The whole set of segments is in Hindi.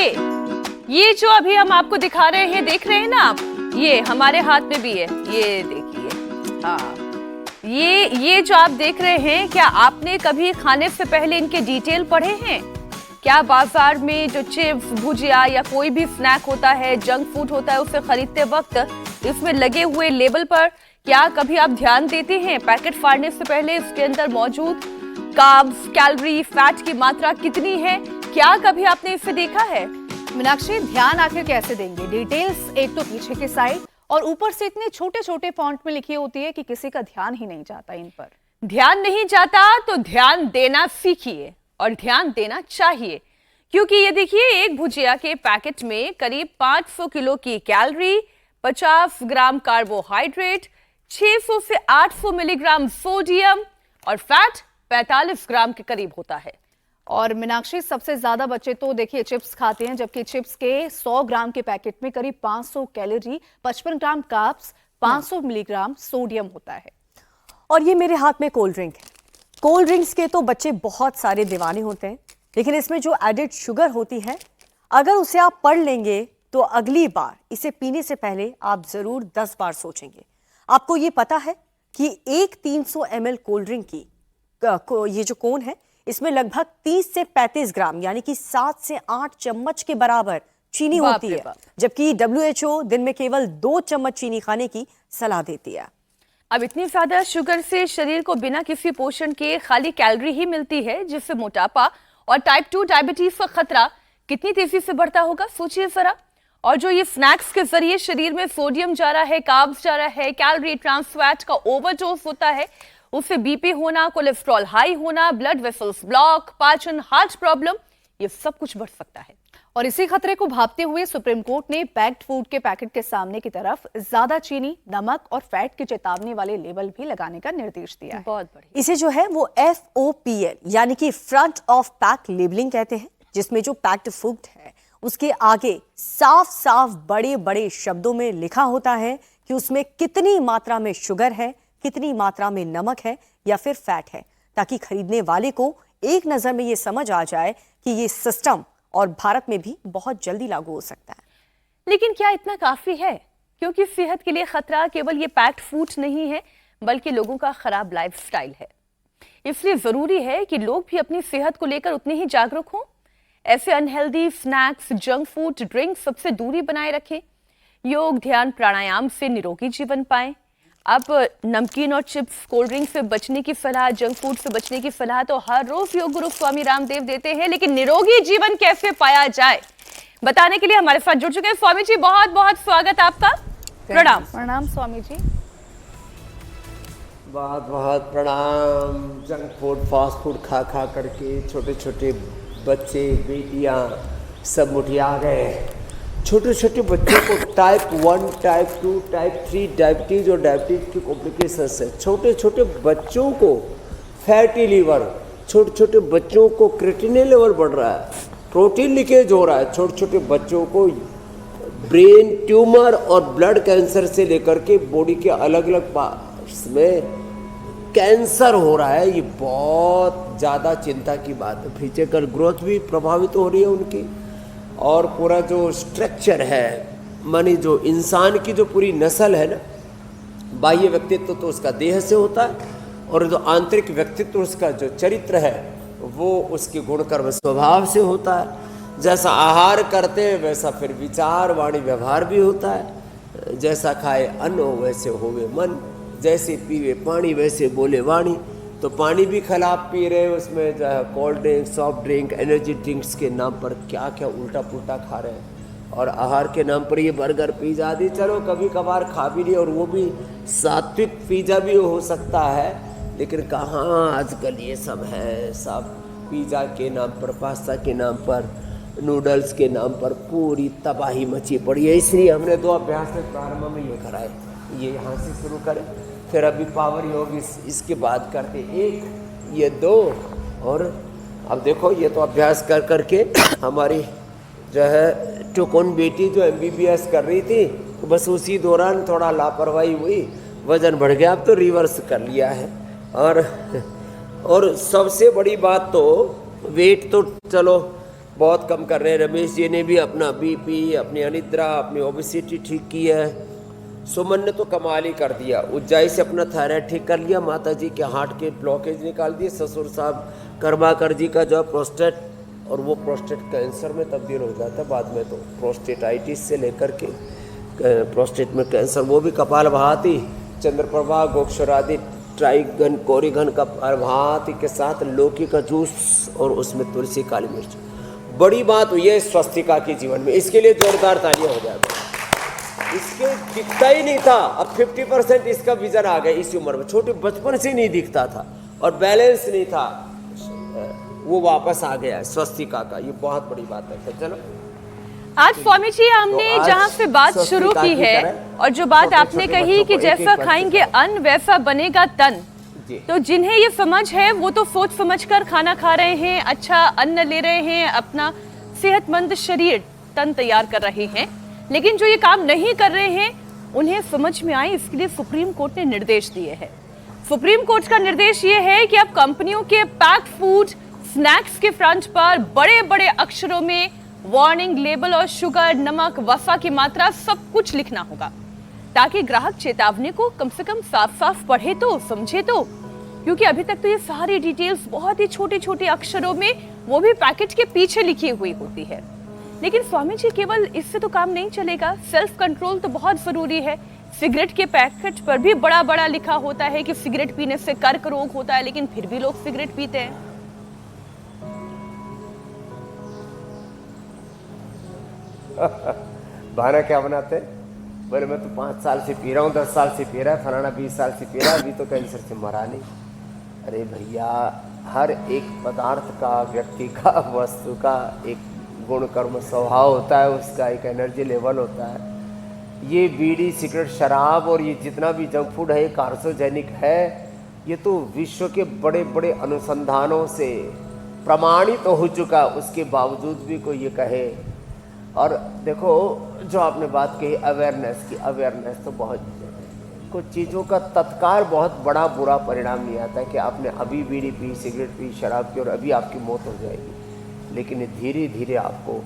ये जो अभी हम आपको दिखा रहे हैं, देख रहे हैं ना आप, ये हमारे हाथ में भी है, ये देखिए। हाँ, ये जो आप देख रहे हैं, क्या आपने कभी खाने से पहले इनके डिटेल पढ़े हैं? क्या बाजार में जो चिप्स, भुजिया या कोई भी स्नैक होता है, जंक फूड होता है, उसे खरीदते वक्त इसमें लगे हुए लेबल पर क्या कभी आप ध्यान देते हैं पैकेट फाड़ने से पहले इसके अंदर मौजूद कार्ब्स, कैलोरी, फैट की मात्रा कितनी है? क्या कभी आपने इसे देखा है? मीनाक्षी, ध्यान आखिर कैसे देंगे? डिटेल्स एक तो पीछे के साइड और ऊपर से इतने छोटे छोटे फॉन्ट में लिखी होती है कि किसी का ध्यान ही नहीं जाता इन पर। ध्यान नहीं जाता तो ध्यान देना सीखिए, और ध्यान देना चाहिए, क्योंकि ये देखिए, एक भुजिया के पैकेट में करीब 500 किलो की कैलोरी, 50 ग्राम कार्बोहाइड्रेट, 600 से 800 मिलीग्राम सोडियम और फैट 45 ग्राम के करीब होता है। और मीनाक्षी, सबसे ज्यादा बच्चे तो देखिए चिप्स खाते हैं, जबकि चिप्स के 100 ग्राम के पैकेट में करीब 500 कैलोरी, 55 ग्राम कार्ब्स, 500 मिलीग्राम सोडियम होता है। और ये मेरे हाथ में कोल्ड ड्रिंक है। कोल्ड ड्रिंक्स के तो बच्चे बहुत सारे दीवाने होते हैं, लेकिन इसमें जो एडेड शुगर होती है, अगर उसे आप पढ़ लेंगे तो अगली बार इसे पीने से पहले आप जरूर 10 बार सोचेंगे। आपको ये पता है कि एक 300 ml कोल्ड ड्रिंक की ये जो कोन है, इसमें लगभग 30 से 35 ग्राम यानी कि 7 से 8 चम्मच के बराबर चीनी होती है, जबकि WHO दिन में केवल 2 चम्मच चीनी खाने की सलाह देती है। अब इतनी ज्यादा शुगर से शरीर को बिना किसी पोषण के खाली कैलोरी ही मिलती है, जिससे मोटापा और टाइप 2 डायबिटीज का खतरा कितनी तेजी से बढ़ता होगा, सोचिए जरा। और जो ये स्नैक्स के जरिए शरीर में सोडियम जा रहा है, कार्ब्स जा रहा है, कैलोरी, ट्रांस फैट का ओवरडोज होता है, उससे बीपी होना, कोलेस्ट्रॉल हाई होना, ब्लड वेसल्स ब्लॉक, पाचन, हार्ट प्रॉब्लम, ये सब कुछ बढ़ सकता है। और इसी खतरे को भांपते हुए सुप्रीम कोर्ट ने पैक्ड फूड के पैकेट के सामने की तरफ ज्यादा चीनी, नमक और फैट की चेतावनी वाले लेबल भी लगाने का निर्देश दिया है। बहुत बढ़िया। इसे जो है वो FOPL यानी कि फ्रंट ऑफ पैक लेबलिंग कहते हैं, जिसमें जो पैक्ड फूड है उसके आगे साफ साफ बड़े बड़े शब्दों में लिखा होता है कि उसमें कितनी मात्रा में शुगर है, कितनी मात्रा में नमक है या फिर फैट है, ताकि खरीदने वाले को एक नजर में ये समझ आ जाए कि ये सिस्टम और भारत में भी बहुत जल्दी लागू हो सकता है। लेकिन क्या इतना काफी है? क्योंकि सेहत के लिए खतरा केवल ये पैक्ड फूड नहीं है, बल्कि लोगों का खराब लाइफस्टाइल है। इसलिए जरूरी है कि लोग भी अपनी सेहत को लेकर उतने ही जागरूक हों। ऐसे unhealthy snacks, junk food, drink सबसे दूरी बनाए रखें। योग, ध्यान, प्राणायाम से निरोगी जीवन पाएं। अब नमकीन और चिप्स, कोल्ड ड्रिंक से बचने की सलाह, जंक फूड से बचने की सलाह तो हर रोज योग गुरु स्वामी रामदेव देते हैं, लेकिन निरोगी जीवन कैसे पाया जाए, बताने के लिए हमारे साथ जुड़ चुके हैं स्वामी जी। बहुत बहुत स्वागत आपका। प्रणाम। प्रणाम स्वामी जी। बहुत बहुत प्रणाम। जंक फूड, फास्ट फूड खा खा करके छोटे छोटे बच्चे, बेटियां सब मुठिया गए। छोटे छोटे बच्चों को टाइप 1, टाइप 2, टाइप 3 डायबिटीज और डायबिटीज की कॉम्प्लिकेशंस है। छोटे छोटे बच्चों को फैटी लीवर, छोटे छोटे बच्चों को क्रिएटिनिन लेवल बढ़ रहा है, प्रोटीन लीकेज हो रहा है। छोटे छोटे बच्चों को ब्रेन ट्यूमर और ब्लड कैंसर से लेकर के बॉडी के अलग अलग पार्ट्स में कैंसर हो रहा है। ये बहुत ज़्यादा चिंता की बात है। फिजिकल ग्रोथ भी प्रभावित हो रही है उनकी, और पूरा जो स्ट्रक्चर है, मानी जो इंसान की जो पूरी नस्ल है ना, बाह्य व्यक्तित्व तो उसका देह से होता है, और जो आंतरिक व्यक्तित्व उसका जो चरित्र है वो उसके गुण कर्म स्वभाव से होता है। जैसा आहार करते हैं वैसा फिर विचार, वाणी, व्यवहार भी होता है। जैसा खाए अन्न हो वैसे होवे मन, जैसे पीवे पानी वैसे बोले वाणी। तो पानी भी खराब पी रहे हैं, उसमें जो है cold drink, soft drink, energy drinks के नाम पर क्या क्या उल्टा पुल्टा खा रहे हैं, और आहार के नाम पर ये बर्गर, पिज़्ज़ा आदि चलो कभी कभार खा भी नहीं, और वो भी सात्विक पिज़्ज़ा भी हो सकता है, लेकिन कहाँ आजकल ये सब है। सब पिज़्ज़ा के नाम पर, पास्ता के नाम पर, नूडल्स के नाम पर पूरी तबाही मची पड़ी है। इसलिए हमने 2 अभ्यास प्रारंभ में ये कराए, ये यहाँ से शुरू करें, फिर अभी पावर योग इसके बाद करते 1, ये 2, और अब देखो ये तो अभ्यास कर करके हमारी जो है टुकुन बेटी जो MBBS कर रही थी, तो बस उसी दौरान थोड़ा लापरवाही हुई, वजन बढ़ गया, अब तो रिवर्स कर लिया है। और सबसे बड़ी बात तो वेट तो चलो बहुत कम कर रहे हैं। रमेश जी ने भी अपना बीपी, अपनी अनिद्रा, अपनी ओबेसिटी ठीक की है। सुमन ने तो कमाल ही कर दिया, उज्जाई से अपना थायराइड ठीक कर लिया, माता जी के हार्ट के ब्लॉकेज निकाल दिए, ससुर साहब कर्माकर जी का जो प्रोस्टेट, और वो प्रोस्टेट कैंसर में तब्दील हो जाता है बाद में, तो प्रोस्टेटाइटिस से लेकर के प्रोस्टेट में कैंसर, वो भी कपाल भाती, चंद्रप्रभा, गोक्षरादि, ट्राइगन, कोरिगन का भाती के साथ लौकी का जूस और उसमें तुलसी, काली मिर्च। बड़ी बात हुई है स्वस्तिका के जीवन में, इसके लिए जोरदार तालियां हो जाती। इसके दिखता ही नहीं था, अब 50% इसका विजन आ गया इस उम्र में, छोटे बचपन से नहीं दिखता था और बैलेंस नहीं था, वो वापस आ गया स्वस्तिका का, ये बहुत बड़ी बात है। तो चलो आज स्वामी जी हमने तो आज जहाँ से बात शुरू स्वस्तिका की की है तरह और जो बात छोटे आपने छोटे कही बच्चों कि को जैसा एक-एक खाएंगे बच्चे अन्न वैसा बनेगा तन, जी। तो जिन्हें ये समझ है वो तो सोच समझ कर खाना खा रहे हैं, अच्छा अन्न ले रहे हैं, अपना सेहतमंद शरीर तन तैयार कर रहे हैं, लेकिन जो ये काम नहीं कर रहे हैं उन्हें समझ में आए, इसके लिए सुप्रीम कोर्ट ने निर्देश दिए हैं। सुप्रीम कोर्ट का निर्देश ये है कि अब कंपनियों के पैक्ड फूड स्नैक्स के फ्रंट पर बड़े बड़े अक्षरों में वार्निंग लेबल और शुगर, नमक, वसा की मात्रा सब कुछ लिखना होगा, ताकि ग्राहक चेतावनी को कम से कम साफ साफ पढ़े तो समझे तो, क्योंकि अभी तक तो ये सारी डिटेल्स बहुत ही छोटे छोटे अक्षरों में, वो भी पैकेट के पीछे लिखी हुई होती है। लेकिन स्वामी जी केवल इससे तो काम नहीं चलेगा, सेल्फ कंट्रोल तो बहुत जरूरी है। सिगरेट के पैकेट पर भी बड़ा बड़ा लिखा होता है कि सिगरेट पीने से कर्क रोग होता है, लेकिन फिर भी लोग सिगरेट पीते हैं। बहाना क्या बनाते हैं, बोले मैं तो 5 साल से पी रहा हूँ, 10 साल से पी रहा है, फलाना 20 साल से पी रहा है, अभी तो कैंसर से मरा नहीं। अरे भैया, हर एक पदार्थ का, व्यक्ति का, वस्तु का एक गुण, कर्म, स्वभाव होता है, उसका एक एनर्जी लेवल होता है। ये बीड़ी, सिगरेट, शराब और ये जितना भी जंक फूड है, कार्सोजेनिक है, ये तो विश्व के बड़े बड़े अनुसंधानों से प्रमाणित हो चुका, उसके बावजूद भी कोई ये कहे। और देखो जो आपने बात कही अवेयरनेस की, अवेयरनेस तो बहुत कुछ चीज़ों का तत्काल बहुत बड़ा बुरा परिणाम नहीं आता है कि आपने अभी बीड़ी पी, सिगरेट पी, शराब की और अभी आपकी मौत हो जाएगी, लेकिन धीरे धीरे आपको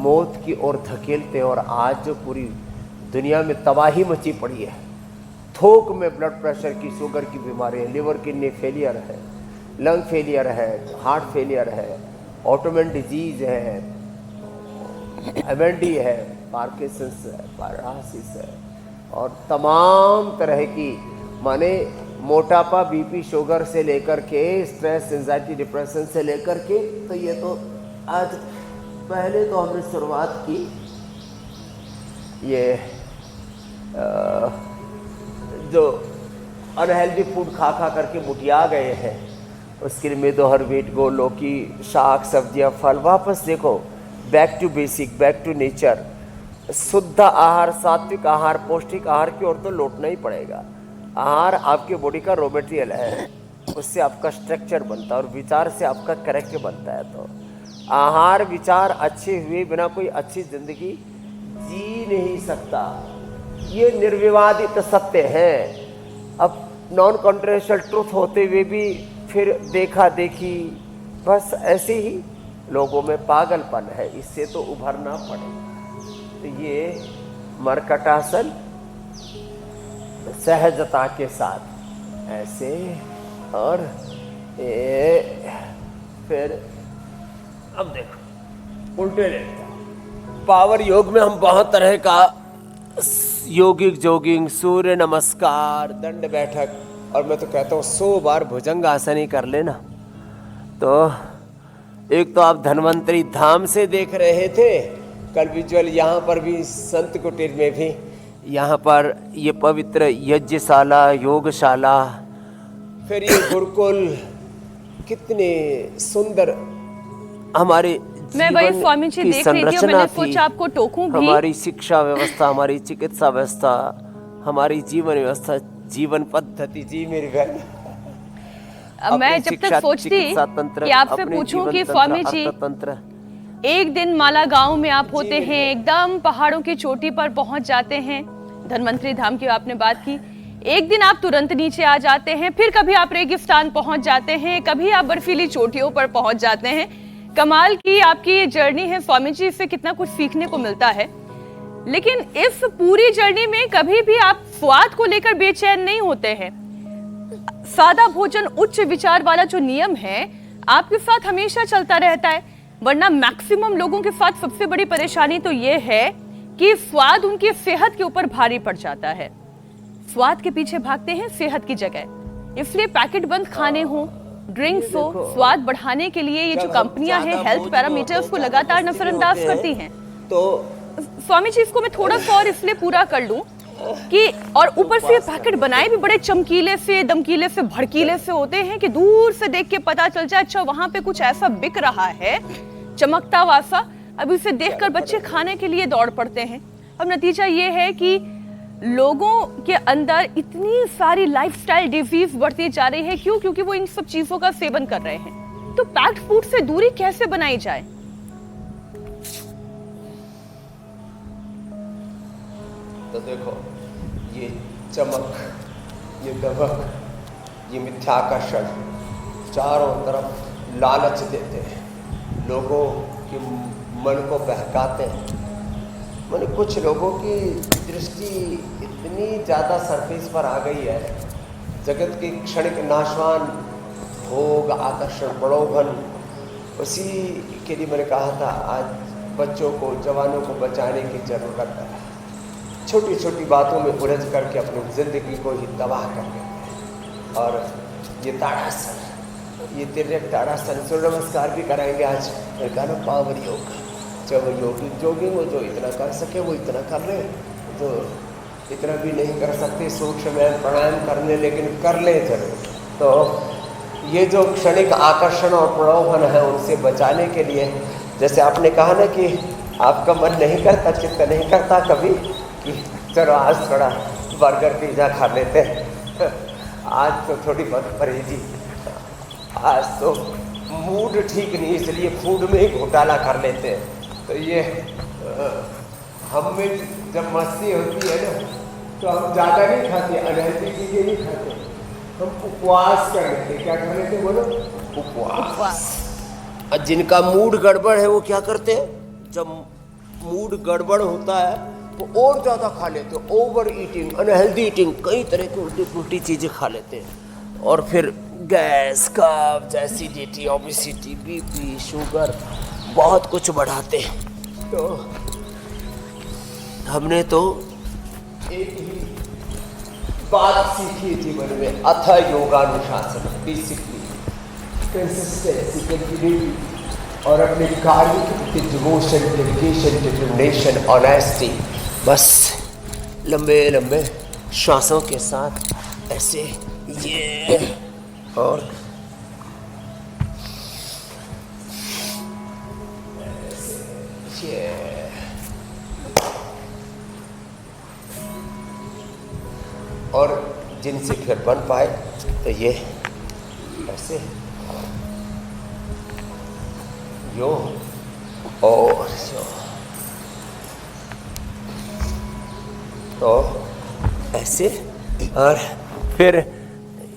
मौत की ओर धकेलते हैं। और आज जो पूरी दुनिया में तबाही मची पड़ी है, थोक में ब्लड प्रेशर की, शुगर की बीमारी, लिवर किडनी फेलियर है, लंग फेलियर है, हार्ट फेलियर है, ऑटोमेन डिजीज है, एमएनडी है, पार्किंसंस है, पैरालिसिस है और तमाम तरह की, माने मोटापा, बीपी, शुगर से लेकर के स्ट्रेस, एंजाइटी, डिप्रेशन से लेकर के, तो ये तो आज पहले तो हमने शुरुआत की ये जो अनहेल्दी फूड खा खा करके मुटिया गए हैं, उसके लिए में दोहर वेट गो, लौकी, शाक, सब्जियां, फल, वापस देखो back to basic, back to nature, शुद्ध आहार, सात्विक आहार, पौष्टिक आहार की ओर तो लौटना ही पड़ेगा। आहार आपके बॉडी का रॉ मटेरियल है, उससे आपका स्ट्रक्चर बनता है और विचार से आपका कैरेक्टर बनता है। तो आहार विचार अच्छे हुए बिना कोई अच्छी जिंदगी जी नहीं सकता, ये निर्विवादित सत्य है। अब नॉन कॉन्ट्रोवर्शियल ट्रुथ होते हुए भी फिर देखा देखी, बस ऐसे ही लोगों में पागलपन है, इससे तो उभरना पड़ेगा। तो ये मरकटासन सहजता के साथ ऐसे, और फिर अब देखो उल्टे लेते। पावर योग में हम बहुत तरह का योगिक जोगिंग, सूर्य नमस्कार, दंड बैठक, और मैं तो कहता हूँ 100 बार भुजंग आसन ही कर लेना। तो एक तो आप धन्वंतरी धाम से देख रहे थे, कल विजुअल यहाँ पर भी संत कुटीर में भी, यहाँ पर ये पवित्र यज्ञशाला, योगशाला, फिर ये गुरुकुल, कितने सुंदर हमारे मैं वही स्वामी जी देख रही थी और मैंने सोचा आपको टोकूं भी। हमारी शिक्षा व्यवस्था, हमारी चिकित्सा व्यवस्था, हमारी जीवन व्यवस्था, जीवन पद्धति, जी मेरी बहन। मैं जब तक सोचती कि आपसे पूछूं कि स्वामी जी, एक दिन माला गांव में आप होते हैं, एकदम पहाड़ों की चोटी पर पहुंच जाते हैं, धन्वंतरी धाम की आपने बात की, एक दिन आप तुरंत नीचे आ जाते हैं, फिर कभी आप रेगिस्तान पहुंच जाते हैं, कभी आप बर्फीली चोटियों पर पहुंच जाते हैं, कमाल की आपकी ये जर्नी है स्वामी जी, इससे कितना कुछ सीखने को मिलता है। लेकिन इस पूरी जर्नी में कभी भी आप स्वाद को लेकर बेचैन नहीं होते हैं। सादा भोजन उच्च विचार वाला जो नियम है आपके साथ हमेशा चलता रहता है, वरना मैक्सिमम लोगों के साथ सबसे बड़ी परेशानी तो ये है कि स्वाद उनकी सेहत के ऊपर भारी पड़ जाता है। स्वाद के पीछे भागते हैं सेहत की जगह। इसलिए पैकेट बंद खाने हो, ड्रिंक्स हो, स्वाद बढ़ाने के लिए ये जो कंपनियां हैं हेल्थ पैरामीटर्स को लगातार नजरअंदाज करती हैं। तो स्वामी जी इसको मैं थोड़ा सा और इसलिए पूरा कर लूं कि और ऊपर से पैकेट बनाए भी बड़े चमकीले से, दमकीले से, भड़कीले से होते हैं कि दूर से देख के पता चल जाए अच्छा वहां पे कुछ ऐसा बिक रहा है चमकता वासा, अब इसे देखकर बच्चे खाने के लिए दौड़ पड़ते हैं। अब नतीजा ये है कि लोगों के अंदर इतनी सारी लाइफस्टाइल डिजीज बढ़ती जा रही है। क्यों? क्योंकि वो इन सब चीजों का सेवन कर रहे हैं। तो पैक्ड फूड से दूरी कैसे बनाई जाए? तो देखो, ये चमक, ये दमक, ये मिथ्याकर्षण चारों तरफ लालच देते हैं, लोगों के मन को बहकाते हैं। मैंने कुछ लोगों की दृष्टि इतनी ज़्यादा सरफेस पर आ गई है, जगत के क्षणिक नाशवान भोग, आकर्षण, प्रलोभन, उसी के लिए मैंने कहा था आज बच्चों को, जवानों को बचाने की ज़रूरत है। छोटी छोटी बातों में उलझ करके अपनी ज़िंदगी को ही तबाह कर देते हैं। और ये ताड़ासन, ये तिर्यक ताड़ासन, सूर्य नमस्कार भी कराएंगे आज। मेरे कहा ना पावर योग, जब योगी वो जो इतना कर सके वो इतना कर ले, तो इतना भी नहीं कर सकते सूक्ष्म प्राणायाम करने, लेकिन कर ले जरूर। तो ये जो क्षणिक आकर्षण और प्रलोभन है उनसे बचाने के लिए, जैसे आपने कहा ना कि आपका मन नहीं करता, चित्त नहीं करता कभी कि चलो आज थोड़ा बर्गर पिज़्ज़ा खा लेते हैं, आज तो थोड़ी बहुत परहेजी, आज तो मूड ठीक नहीं इसलिए फूड में ही घोटाला कर लेते हैं। तो ये हम में जब मस्ती होती है ना तो हम ज़्यादा नहीं खाते, अनहेल्दी चीज़ें नहीं खाते, हम उपवास कर लेते। क्या कर लेते बोलो? उपवास। और जिनका मूड गड़बड़ है वो क्या करते हैं, जब मूड गड़बड़ होता है तो और ज़्यादा खा लेते हैं, ओवर ईटिंग, अनहेल्दी ईटिंग, कई तरह की उल्टी पुल्टी चीज़ें खा लेते हैं और फिर गैस, कब्ज, एसिडिटी, ओबेसिटी, बीपी, शुगर, बहुत कुछ बढ़ाते हैं। तो हमने तो एक ही बात सीखी जीवन में, अथा योगानुशासन, डिसिप्लिन, कंसिस्टेंसी, कंटिन्यूटी और अपने कार्य के प्रति डिवोशन, डेडिकेशन, डिटर्मिनेशन, ऑनेस्टी। बस लंबे लंबे श्वासों के साथ ऐसे ये और ये और जिनसे फिर बन पाए तो ये ऐसे यो और यो, तो ऐसे। और फिर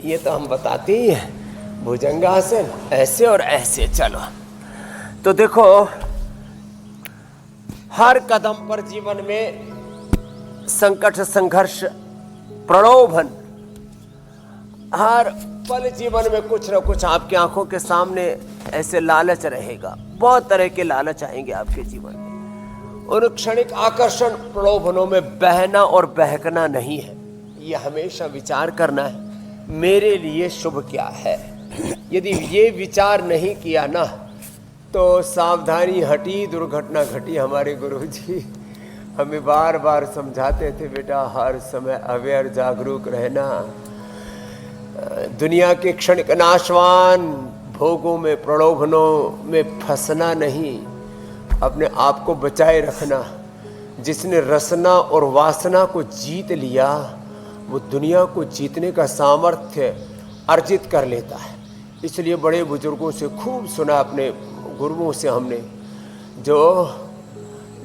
ये तो हम बताते ही हैं भुजंगासन, ऐसे और ऐसे। चलो तो देखो, हर कदम पर जीवन में संकट, संघर्ष, प्रलोभन, हर पल जीवन में कुछ न कुछ आपकी आंखों के सामने ऐसे लालच रहेगा। बहुत तरह के लालच आएंगे आपके जीवन में। उन क्षणिक आकर्षण, प्रलोभनों में बहना और बहकना नहीं है। ये हमेशा विचार करना है मेरे लिए शुभ क्या है। यदि ये विचार नहीं किया ना तो सावधानी हटी, दुर्घटना घटी। हमारे गुरुजी हमें बार बार समझाते थे, बेटा हर समय अवेयर, जागरूक रहना, दुनिया के क्षणिक नाशवान भोगों में, प्रलोभनों में फंसना नहीं, अपने आप को बचाए रखना। जिसने रसना और वासना को जीत लिया वो दुनिया को जीतने का सामर्थ्य अर्जित कर लेता है। इसलिए बड़े बुजुर्गों से खूब सुना, अपने गुरुओं से हमने, जो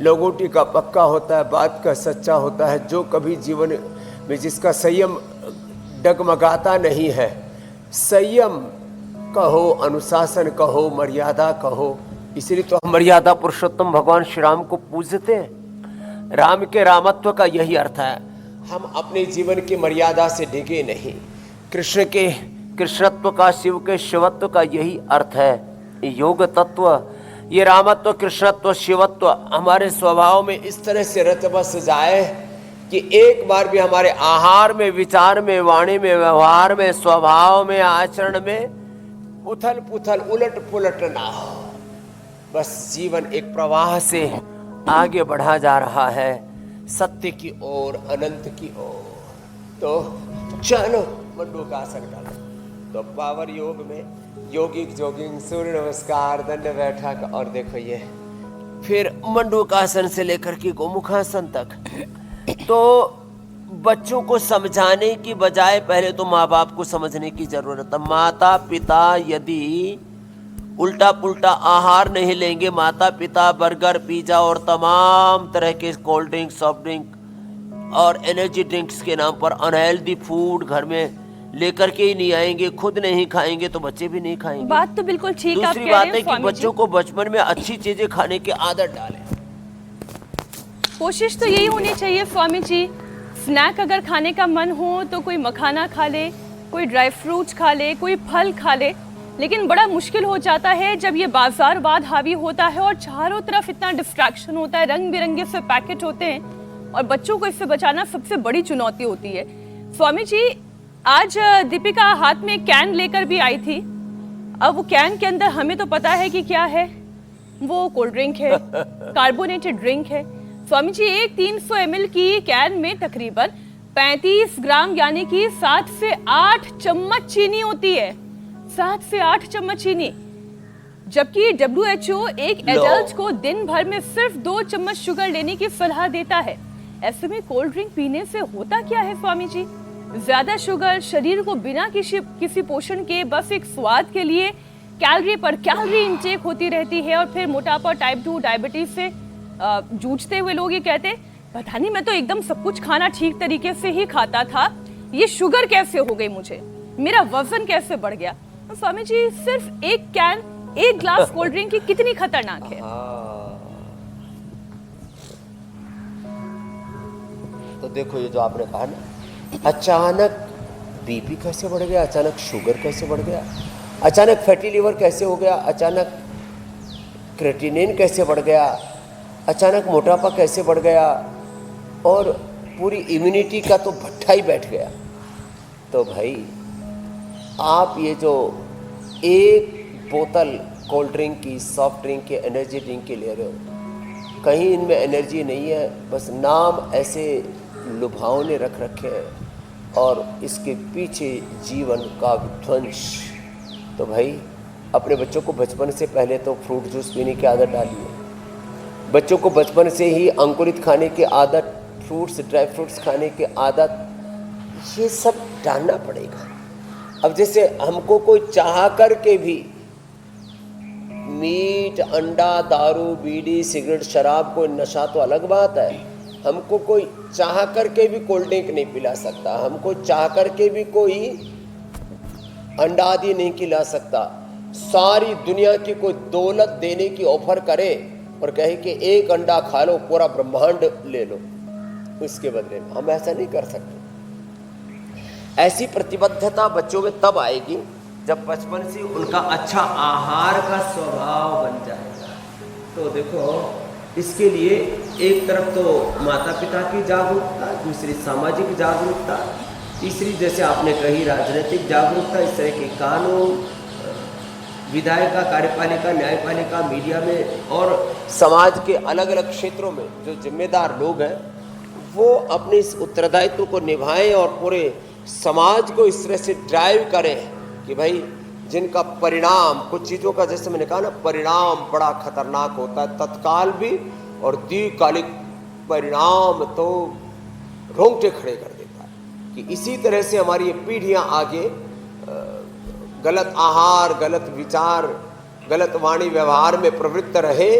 लोगोटी का पक्का होता है, बात का सच्चा होता है, जो कभी जीवन में जिसका संयम डगमगाता नहीं है, संयम कहो, अनुशासन कहो, मर्यादा कहो, इसलिए तो हम मर्यादा पुरुषोत्तम भगवान श्री राम को पूजते हैं। राम के रामत्व का यही अर्थ है। हम अपने जीवन की मर्यादा से डिगे नहीं। कृष्ण के कृष्णत्व का, शिव के शिवत्व का यही अर्थ है। योग तत्व, ये रामत्व, कृष्णत्व, शिवत्व हमारे स्वभाव में इस तरह से रच बस जाए कि एक बार भी हमारे आहार में, विचार में, वाणी में, व्यवहार में, स्वभाव में, आचरण में उथल पुथल, उलट पुलट ना हो। बस जीवन एक प्रवाह से आगे बढ़ा जा रहा है, सत्य की ओर, अनंत की ओर। तो चलो मंडूकासन डालो। तो पावर योग में योगिक जोगिंग, सूर्य नमस्कार, दंड बैठक, और देखो ये फिर मंडूकासन से लेकर के गोमुखासन तक। तो बच्चों को समझाने की बजाय पहले तो माँ बाप को समझने की जरूरत है। माता पिता यदि उल्टा पुल्टा आहार नहीं लेंगे, माता पिता बर्गर, पिज्जा और तमाम तरह के कोल्ड ड्रिंक, सॉफ्ट ड्रिंक और एनर्जी ड्रिंक्स के नाम पर अनहेल्दी फूड घर में लेकर के ही नहीं आएंगे, खुद नहीं खाएंगे तो बच्चे भी नहीं खाएंगे। बात तो बिल्कुल ठीक आप दूसरी कह बात रहे है हैं कि स्वामी बच्चों जी। को बचपन में अच्छी चीजें खाने की आदत डालें। कोशिश तो यही होनी चाहिए स्वामी जी, स्नैक अगर खाने का मन हो तो कोई मखाना खा ले, कोई ड्राई फ्रूट्स खा ले, कोई फल खा ले। लेकिन बड़ा मुश्किल हो जाता है जब ये बाजारवाद हावी होता है और चारों तरफ इतना डिस्ट्रैक्शन होता है, रंग बिरंगे से पैकेट होते हैं और बच्चों को इससे बचाना सबसे बड़ी चुनौती होती है। स्वामी जी, आज दीपिका हाथ में कैन लेकर भी आई थी। अब वो कैन के अंदर हमें तो पता है कि क्या है, वो कोल्ड ड्रिंक है, कार्बोनेटेड ड्रिंक है। स्वामी जी, एक 300 ml की कैन में तकरीबन 35 ग्राम यानी कि 7 से 8 चम्मच चीनी होती है। 7 से 8 चम्मच चीनी, जबकि WHO एक एडल्ट को दिन भर में सिर्फ 2 चम्मच शुगर लेने की सलाह देता है। ऐसे में कोल्ड ड्रिंक पीने से होता क्या है स्वामी जी? ज्यादा शुगर शरीर को बिना किसी पोषण के बस एक स्वाद के लिए कैलोरी पर कैलोरी इनटेक होती रहती है और फिर मोटापा, टाइप 2 डायबिटीज से जूझते हुए लोग ये कहते, पता नहीं मैं तो एकदम सब कुछ खाना ठीक तरीके से ही खाता था, ये शुगर कैसे हो गई मुझे, मेरा वजन कैसे बढ़ गया। तो स्वामी जी, सिर्फ एक कैन, एक ग्लास कोल्ड ड्रिंक की कितनी खतरनाक है। तो देखो ये जो आपने कहा ना, अचानक बीपी कैसे बढ़ गया, अचानक शुगर कैसे बढ़ गया, अचानक फैटी लिवर कैसे हो गया, अचानक क्रेटिनिन कैसे बढ़ गया, अचानक मोटापा कैसे बढ़ गया और पूरी इम्यूनिटी का तो भट्ठा ही बैठ गया। तो भाई आप ये जो एक बोतल कोल्ड ड्रिंक की, सॉफ्ट ड्रिंक की, एनर्जी ड्रिंक की ले रहे हो, कहीं इनमें एनर्जी नहीं है, बस नाम ऐसे लुभावने रख रखे हैं और इसके पीछे जीवन का विध्वंस। तो भाई अपने बच्चों को बचपन से पहले तो फ्रूट जूस पीने की आदत डालिए, बच्चों को बचपन से ही अंकुरित खाने की आदत, फ्रूट्स, ड्राई फ्रूट्स खाने की आदत, ये सब डालना पड़ेगा। अब जैसे हमको कोई चाह करके भी मीट, अंडा, दारू, बीड़ी, सिगरेट, शराब, कोई नशा तो अलग बात है, हमको कोई चाह करके भी कोल्ड ड्रिंक नहीं पिला सकता, हमको चाह करके भी कोई अंडा आदि नहीं खिला सकता। सारी दुनिया की कोई दौलत देने की ऑफर करे और कहे कि एक अंडा खा लो, पूरा ब्रह्मांड ले लो, उसके बदले में हम ऐसा नहीं कर सकते। ऐसी प्रतिबद्धता बच्चों में तब आएगी जब बचपन से उनका अच्छा आहार का स्वभाव बन जाएगा। तो देखो इसके लिए एक तरफ तो माता पिता की जागरूकता, दूसरी सामाजिक जागरूकता, तीसरी जैसे आपने कही राजनीतिक जागरूकता, इस तरह के कानून, विधायिका, कार्यपालिका, न्यायपालिका, मीडिया में और समाज के अलग अलग क्षेत्रों में जो जिम्मेदार लोग हैं वो अपने इस उत्तरदायित्व को निभाएं और पूरे समाज को इस तरह से ड्राइव करें कि भाई जिनका परिणाम, कुछ चीज़ों का जैसे मैंने कहा ना, परिणाम बड़ा खतरनाक होता है, तत्काल भी और दीर्घकालिक परिणाम तो रोंगटे खड़े कर देता है। कि इसी तरह से हमारी ये पीढ़ियाँ आगे गलत आहार, गलत विचार, गलत वाणी व्यवहार में प्रवृत्त रहे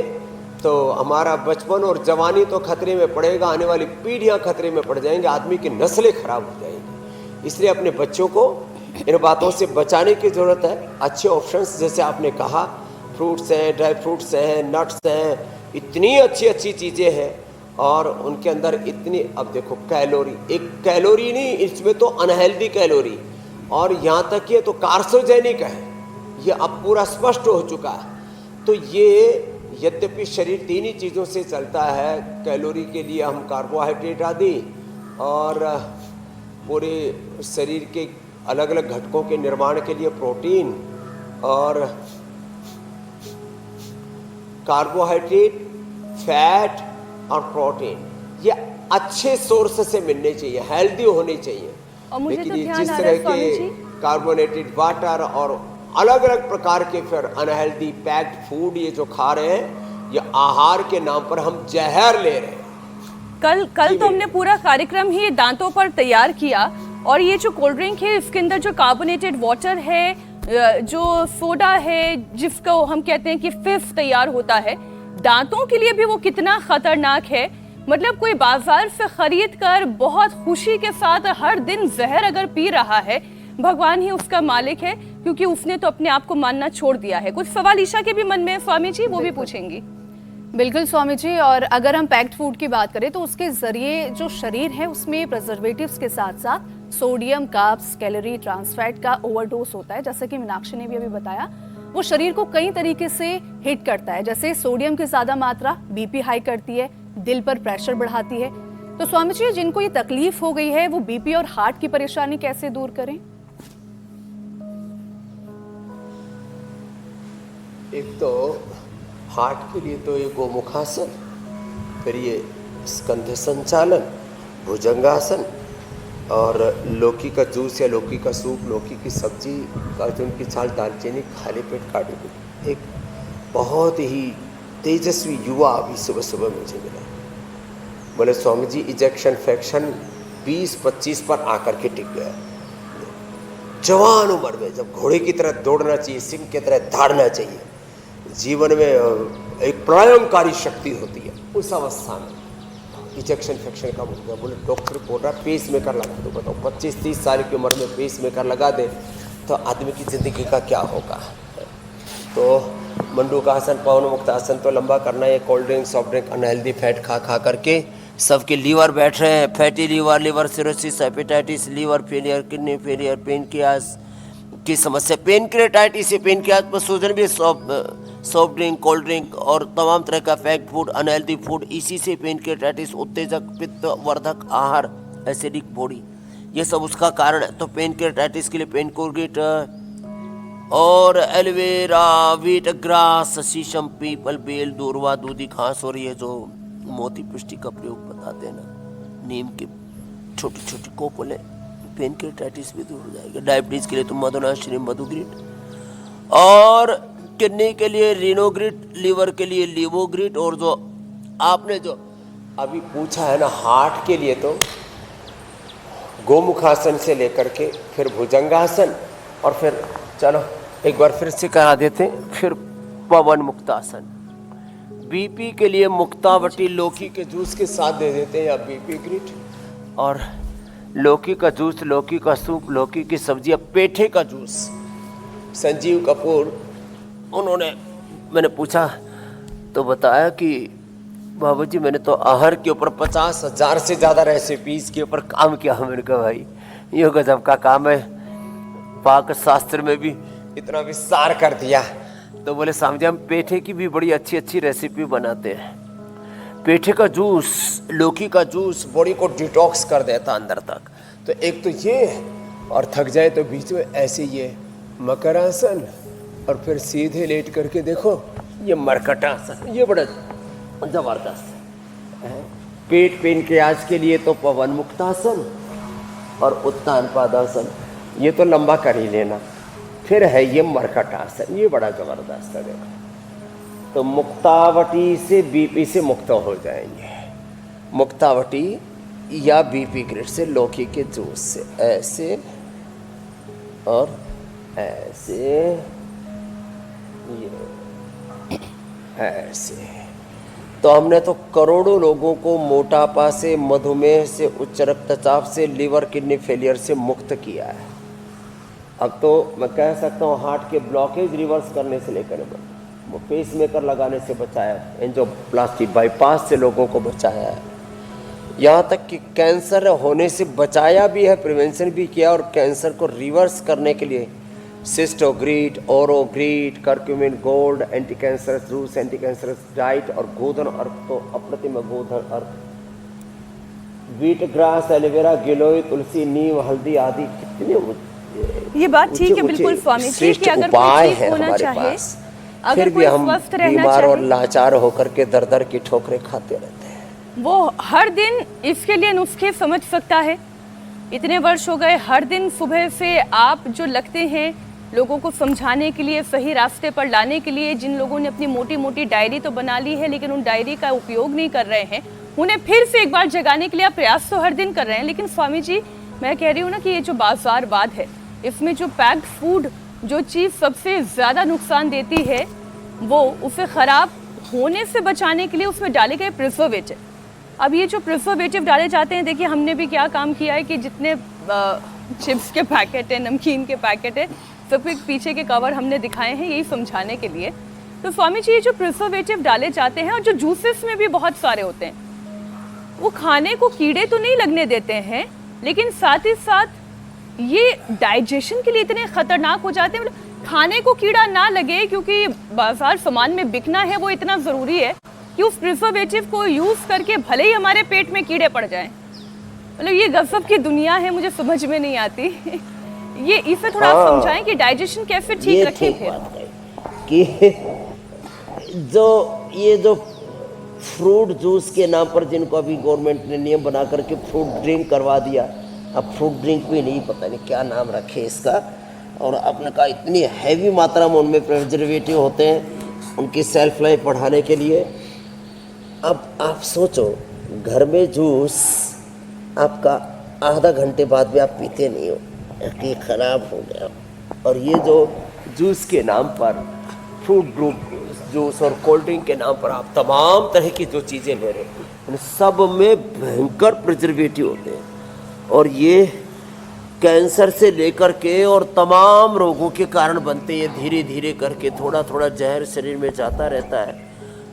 तो हमारा बचपन और जवानी तो खतरे में पड़ेगा, आने वाली पीढ़ियां खतरे में पड़ जाएंगे, आदमी की नस्लें खराब हो जाएंगी। इसलिए अपने बच्चों को इन बातों से बचाने की ज़रूरत है। अच्छे ऑप्शंस जैसे आपने कहा फ्रूट्स हैं, ड्राई फ्रूट्स हैं, नट्स हैं, इतनी अच्छी अच्छी चीज़ें हैं और उनके अंदर इतनी, अब देखो कैलोरी, एक कैलोरी नहीं, इसमें तो अनहेल्दी कैलोरी और यहाँ तक कि तो कार्सोजेनिक है, ये अब पूरा स्पष्ट हो चुका है। तो ये यद्यपि शरीर तीन ही चीज़ों से चलता है, कैलोरी के लिए हम कार्बोहाइड्रेट आदि और पूरे शरीर के अलग अलग घटकों के निर्माण के लिए प्रोटीन और कार्बोहाइड्रेट, फैट और प्रोटीन, ये अच्छे सोर्स से मिलने चाहिए, हेल्दी होने चाहिए। और मुझे लेकिन तो ये ध्यान जिस आ रहा तरह है स्वामी के जी, कार्बोनेटेड वाटर और अलग अलग प्रकार के फिर अनहेल्दी पैक्ड फूड ये जो खा रहे हैं, ये आहार के नाम पर हम जहर ले रहे हैं। कल तो हमने पूरा कार्यक्रम ही दांतों पर तैयार किया और ये जो कोल्ड ड्रिंक है इसके अंदर जो कार्बोनेटेड वाटर है, जो सोडा है, जिसको हम कहते हैं कि फिफ तैयार होता है, दांतों के लिए भी वो कितना खतरनाक है। मतलब कोई बाजार से खरीद कर बहुत खुशी के साथ हर दिन जहर अगर पी रहा है, भगवान ही उसका मालिक है, क्योंकि उसने तो अपने आप को मानना छोड़ दिया है। कुछ सवाल ईशा के भी मन में है स्वामी जी, वो भी पूछेंगी। बिल्कुल स्वामी जी, और अगर हम पैक्ड फूड की बात करें तो उसके जरिए जो शरीर है उसमें प्रिजर्वेटिव्स के साथ साथ sodium, carbs, calorie, trans fat का ओवरडोज होता है। जैसे कि मीनाक्षी ने भी अभी बताया, वो शरीर को कई तरीके से हिट करता है। जैसे सोडियम की ज्यादा मात्रा बीपी हाई करती है, दिल पर प्रेशर बढ़ाती है। तो स्वामी जी, जिनको ये तकलीफ हो गई है वो बीपी और हार्ट की परेशानी कैसे दूर करें? एक तो हार्ट के लिए तो ये गोमुखासन, फिर ये स्कंध संचालन, भुजंगासन और लौकी का जूस या लौकी का सूप, लौकी की सब्जी, अर्जुन की छाल, दालचीनी, खाली पेट काढ़ी। एक बहुत ही तेजस्वी युवा अभी सुबह सुबह मुझे मिला, बोले स्वामी जी इजेक्शन फ्रैक्शन 20-25 पर आकर के टिक गया। जवान उम्र में जब घोड़े की तरह दौड़ना चाहिए, सिंह की तरह धाड़ना चाहिए, जीवन में एक प्रलयंकारी शक्ति होती है, उस अवस्था में इजेक्शन फ्रैक्शन कम हो गया। बोले डॉक्टर बोल रहा पेस मेकर लगा दो। बताओ 25-30 साल की उम्र में पेस मेकर लगा दे तो आदमी की ज़िंदगी का क्या होगा। तो मंडूकासन, पवन मुक्त आसन तो लंबा करना है। Cold drink, soft drink, unhealthy fat खा खा करके सबके लीवर बैठ रहे हैं, fatty liver, liver cirrhosis, hepatitis, liver failure, kidney failure, pancreas की समस्या, पेनक्रियाटाइटिस, पेनक्रियास पर सूजन भी, सॉफ्ट ड्रिंक, कोल्ड ड्रिंक और तमाम तरह का पैक्ड फूड, अनहेल्दी फूड, इसी से पेनक्रियाटाइटिस, उत्तेजक, पित्त वर्धक आहार, एसिडिक बॉडी, ये सब उसका कारण है। तो पेनक्रियाटाइटिस के लिए पेनकोर्गेट और एलोवेरा, व्हीट ग्रास, शीशम, पीपल, बेल, दूरवा, दूधी घास और ये जो मोती पुष्टि का प्रयोग बताते हैं ना, नीम के छोटी छोटी कोपलें, पेनक्रियाटाइटिस भी दूर हो जाएगा। डायबिटीज के लिए तो मधुनाश्री, मधुग्रिट और किडनी के लिए रिनोग्रिट, लीवर के लिए लिवोग्रिट और जो आपने जो अभी पूछा है ना हार्ट के लिए, तो गोमुखासन से लेकर के फिर भुजंगासन और फिर चलो एक बार फिर से करा देते हैं, फिर पवन मुक्तासन। बीपी के लिए मुक्तावटी लौकी के जूस के साथ दे देते हैं या बीपी ग्रिट, और लौकी का जूस, लौकी का सूप, लौकी की सब्जी, पेठे का जूस। संजीव कपूर उन्होंने, मैंने पूछा तो बताया कि बाबूजी मैंने तो आहार के ऊपर 50,000 से ज़्यादा रेसिपीज़ के ऊपर काम किया। मैंने कहा भाई ये गजब का काम है, पाक शास्त्र में भी इतना विस्तार कर दिया। तो बोले सामने हम पेठे की भी बड़ी अच्छी अच्छी रेसिपी बनाते हैं। पेठे का जूस, लौकी का जूस बॉडी को डिटॉक्स कर देता अंदर तक। तो एक तो ये, और थक जाए तो बीच में ऐसे ये मकरासन और फिर सीधे लेट करके देखो ये मरकटासन, ये बड़ा जबरदस्त है। पेट पेनक्रियाज के लिए तो पवन मुक्तासन और उत्तान पादासन, ये तो लंबा कर ही लेना। फिर है ये मरकटासन, ये बड़ा जबरदस्त है। देखो तो मुक्तावटी से बीपी से मुक्त हो जाएंगे, मुक्तावटी या बीपी ग्रिड से लौकी के जूस से, ऐसे और ऐसे, ये ऐसे। तो हमने तो करोड़ों लोगों को मोटापा से, मधुमेह से, उच्च रक्तचाप से, लीवर किडनी फेलियर से मुक्त किया है। अब तो मैं कह सकता हूँ हार्ट के ब्लॉकेज रिवर्स करने से लेकर वो पेस मेकर लगाने से बचाया, एंजियोप्लास्टी बाईपास से लोगों को बचाया है, यहाँ तक कि कैंसर होने से बचाया भी है, प्रिवेंशन भी किया। और कैंसर को रिवर्स करने के लिए Cystogrit, Orogrit, curcumin gold, anti cancerous juice, anti cancerous diet और गोधन अर्क, तो अप्रतिम गोधन अर्क, व्हीट ग्रास, एलोवेरा, गिलोय, तुलसी, नीम, हल्दी आदि कितने ये बात ठीक है बिल्कुल स्वामी जी श्रेष्ठ कि अगर उपाय कोई ठीक है होना हमारे चाहे, पास, अगर फिर भी कोई हम स्वस्थ रहना बीमार और चाहे, लाचार होकर के दर दर की ठोकरें खाते रहते हैं। वो हर दिन इसके लिए नुस्खे समझ सकता है। इतने वर्ष हो गए, हर दिन सुबह से आप जो लगते हैं लोगों को समझाने के लिए, सही रास्ते पर लाने के लिए, जिन लोगों ने अपनी मोटी मोटी डायरी तो बना ली है लेकिन उन डायरी का उपयोग नहीं कर रहे हैं, उन्हें फिर से एक बार जगाने के लिए आप प्रयास तो हर दिन कर रहे हैं। लेकिन स्वामी जी, मैं कह रही हूँ ना कि ये जो बाजारवाद है, इसमें जो पैक्ड फूड, जो चीज़ सबसे ज़्यादा नुकसान देती है, वो उसे ख़राब होने से बचाने के लिए उसमें डाले गए प्रिजर्वेटिव। अब ये जो प्रिजर्वेटिव डाले जाते हैं, देखिए हमने भी क्या काम किया है कि जितने चिप्स के पैकेट है, नमकीन के पैकेट है, सबके पीछे के कवर हमने दिखाए हैं यही समझाने के लिए। तो स्वामी जी, ये जो प्रिजर्वेटिव डाले जाते हैं और जो जूसेस में भी बहुत सारे होते हैं, वो खाने को कीड़े तो नहीं लगने देते हैं, लेकिन साथ ही साथ ये डाइजेशन के लिए इतने खतरनाक हो जाते हैं। मतलब खाने को कीड़ा ना लगे क्योंकि बाजार सामान में बिकना है, वो इतना ज़रूरी है कि उस प्रिजर्वेटिव को यूज़ करके भले ही हमारे पेट में कीड़े पड़ जाएं। मतलब ये गजब की दुनिया है, मुझे समझ में नहीं आती। ये इसे थोड़ा आप समझाएं कि डाइजेशन कैसे ठीक रखें फिर। कि ये जो फ्रूट जूस के नाम पर जिनको अभी गवर्नमेंट ने नियम बना करके फ्रूट ड्रिंक करवा दिया, अब फ्रूट ड्रिंक भी नहीं, पता नहीं क्या नाम रखे इसका, और अपने का इतनी हैवी मात्रा में उनमें प्रिजर्वेटिव होते हैं उनकी सेल्फ लाइफ बढ़ाने के लिए। अब आप सोचो, घर में जूस आपका आधा घंटे बाद भी आप पीते नहीं हो कि ख़राब हो गया, और ये जो जूस के नाम पर, फ्रूट जूस और कोल्ड ड्रिंक के नाम पर आप तमाम तरह की जो चीज़ें ले रहे हैं, उन सब में भयंकर प्रिजर्वेटिव होते हैं, और ये कैंसर से लेकर के और तमाम रोगों के कारण बनते हैं। धीरे धीरे करके थोड़ा थोड़ा जहर शरीर में जाता रहता है।